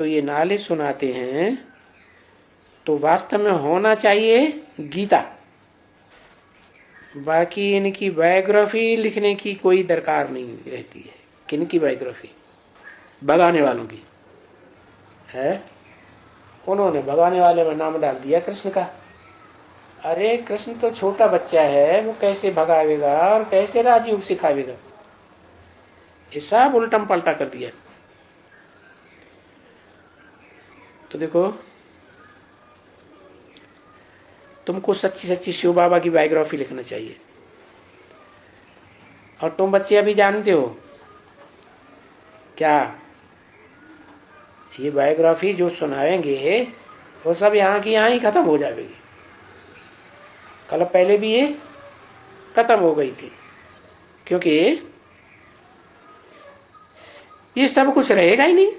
तो ये नाले सुनाते हैं, तो वास्तव में होना चाहिए गीता। बाकी इनकी बायोग्राफी लिखने की कोई दरकार नहीं रहती है। किनकी बायोग्राफी? भगाने वालों की है। उन्होंने भगाने वाले में नाम डाल दिया कृष्ण का। अरे कृष्ण तो छोटा बच्चा है, वो कैसे भगावेगा और कैसे राजयोग सिखावेगा? ये सब उल्टम पलटा कर दिया। तो देखो, तुमको सच्ची सच्ची शिव बाबा की बायोग्राफी लिखना चाहिए। और तुम बच्चे अभी जानते हो क्या, ये बायोग्राफी जो सुनाएंगे वो सब यहाँ की यहाँ ही खत्म हो जाएगी। कल पहले भी ये खत्म हो गई थी, क्योंकि ये सब कुछ रहेगा ही नहीं।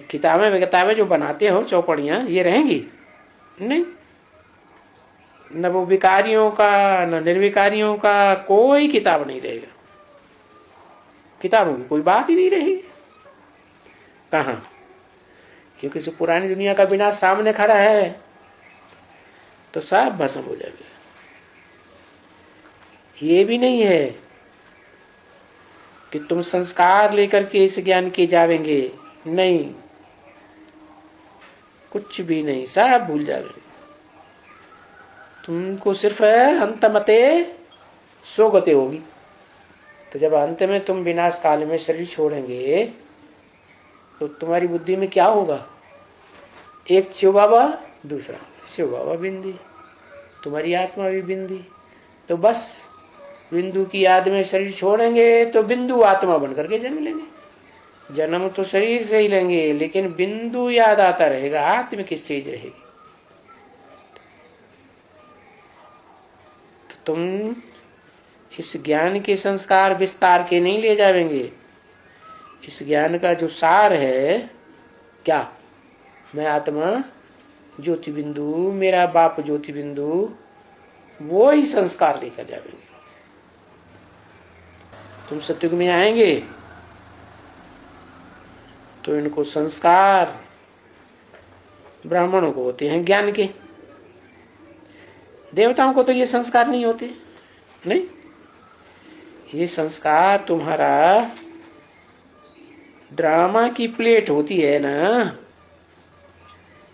किताबें जो बनाते हो चौपड़ियां, ये रहेंगी नहीं। न वो विकारियों का न निर्विकारियों का कोई किताब नहीं रहेगा। किताबों की कोई बात ही नहीं रहेगी। कहां? क्योंकि जो पुरानी दुनिया का विनाश सामने खड़ा है, तो सब भस्म हो जाएगा। ये भी नहीं है कि तुम संस्कार लेकर के इस ज्ञान के जावेंगे, नहीं, कुछ भी नहीं, सब भूल जाओगे। तुमको सिर्फ अंतमते सोगते होगी। तो जब अंत में तुम विनाश काल में शरीर छोड़ेंगे, तो तुम्हारी बुद्धि में क्या होगा? एक शिव बाबा, दूसरा शिव बाबा बिंदी, तुम्हारी आत्मा भी बिंदी। तो बस बिंदु की याद में शरीर छोड़ेंगे तो बिंदु आत्मा बनकर के जन्म लेंगे। जन्म तो शरीर से ही लेंगे, लेकिन बिंदु याद आता रहेगा। आत्मिक स्टेज रहेगी। तो तुम इस ज्ञान के संस्कार विस्तार के नहीं ले जाएंगे। इस ज्ञान का जो सार है क्या? मैं आत्मा ज्योति बिंदु, मेरा बाप ज्योति बिंदु, वो ही संस्कार लेकर जाएंगे। तुम सतयुग में आएंगे तो इनको संस्कार ब्राह्मणों को होते हैं ज्ञान के। देवताओं को तो ये संस्कार नहीं होते। नहीं, ये संस्कार तुम्हारा ड्रामा की प्लेट होती है ना,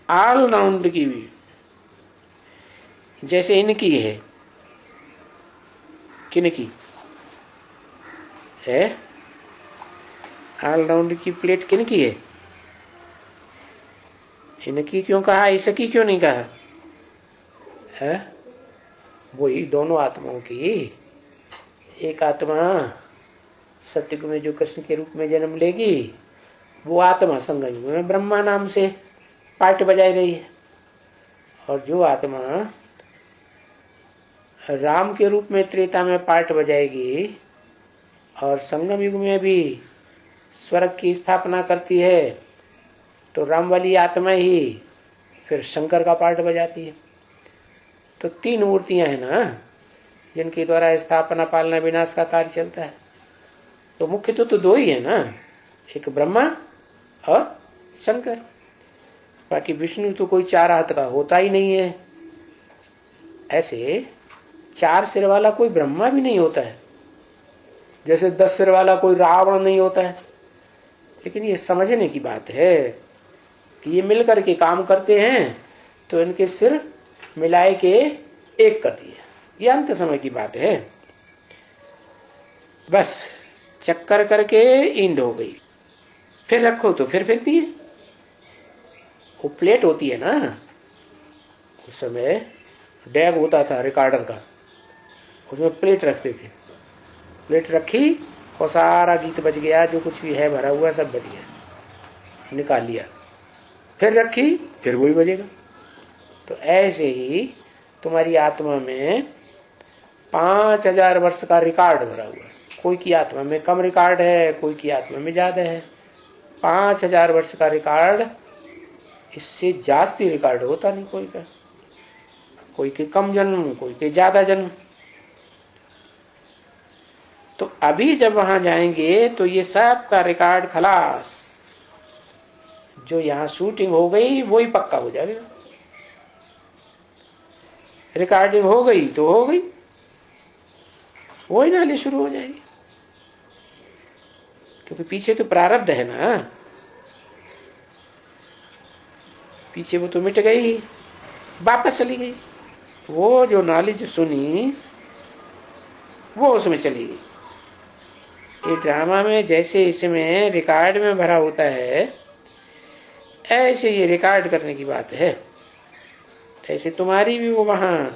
ऑल राउंड की भी, जैसे इनकी है। किनकी है? ऑल राउंड की प्लेट किनकी है? इनकी क्यों कहा, इसकी क्यों नहीं कहा है? वही दोनों आत्माओं की। एक आत्मा सत्युग में जो कृष्ण के रूप में जन्म लेगी, वो आत्मा संगम में ब्रह्मा नाम से पार्ट बजाई रही है। और जो आत्मा राम के रूप में त्रेता में पार्ट बजाएगी और संगम युग में भी स्वर्ग की स्थापना करती है, तो राम वाली आत्मा ही फिर शंकर का पार्ट बजाती है। तो तीन मूर्तियां हैं ना, जिनके द्वारा स्थापना पालना विनाश का कार्य चलता है। तो मुख्य तो दो ही है ना, एक ब्रह्मा और शंकर। बाकी विष्णु तो कोई चार हाथ का होता ही नहीं है। ऐसे चार सिर वाला कोई ब्रह्मा भी नहीं होता है, जैसे 10 सिर वाला कोई रावण नहीं होता है। लेकिन ये समझने की बात है कि ये मिलकर के काम करते हैं, तो इनके सिर मिलाए के एक कर दिया। ये अंत समय की बात है। बस चक्कर करके इंड हो गई, फिर रखो तो फिर फिरती है। वो प्लेट होती है ना, उस समय डैग होता था रिकॉर्डर का, उसमें प्लेट रखते थे। प्लेट रखी और सारा गीत बज गया, जो कुछ भी है भरा हुआ सब बज गया, निकाल लिया। फिर रखी, फिर वही बजेगा। तो ऐसे ही तुम्हारी आत्मा में 5000 वर्ष का रिकॉर्ड भरा हुआ है। कोई की आत्मा में कम रिकॉर्ड है, कोई की आत्मा में ज्यादा है। 5000 वर्ष का रिकॉर्ड, इससे जास्ती रिकॉर्ड होता नहीं कोई का। कोई के कम जन्म, कोई के ज्यादा जन्म। तो अभी जब वहां जाएंगे तो ये सब का रिकॉर्ड खलास। जो यहाँ शूटिंग हो गई वही पक्का हो जाएगा। रिकॉर्डिंग हो गई तो हो गई, वही नाली शुरू हो जाएगी, क्योंकि पीछे तो प्रारब्ध है ना, पीछे वो तो मिट गई, वापस चली गई। वो जो नॉलेज सुनी वो उसमें चली गई। ये ड्रामा में जैसे इसमें रिकॉर्ड में भरा होता है, ऐसे ये रिकॉर्ड करने की बात है। ऐसे तुम्हारी भी वो वहां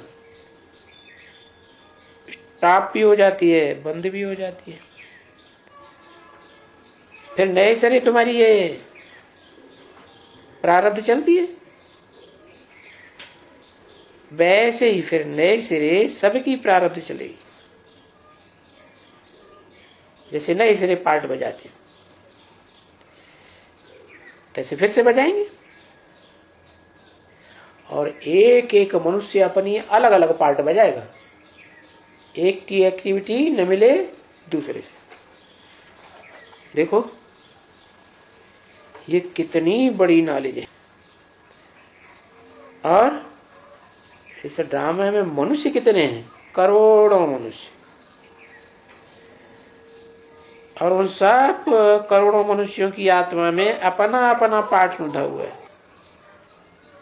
स्टॉप भी हो जाती है, बंद भी हो जाती है, फिर नए सिरे तुम्हारी ये प्रारब्ध चलती है। वैसे ही फिर नए सिरे सबकी प्रारब्ध चलेगी। जैसे नए सिरे पार्ट बजाते हैं, तैसे फिर से बजाएंगे। और एक एक मनुष्य अपनी अलग अलग पार्ट बजाएगा, एक की एक्टिविटी न मिले दूसरे से। देखो ये कितनी बड़ी नॉलेज है। और इस ड्रामा में मनुष्य कितने हैं? करोड़ों मनुष्य। और उन सब करोड़ों मनुष्यों की आत्मा में अपना अपना पार्ट रुंधा हुआ है।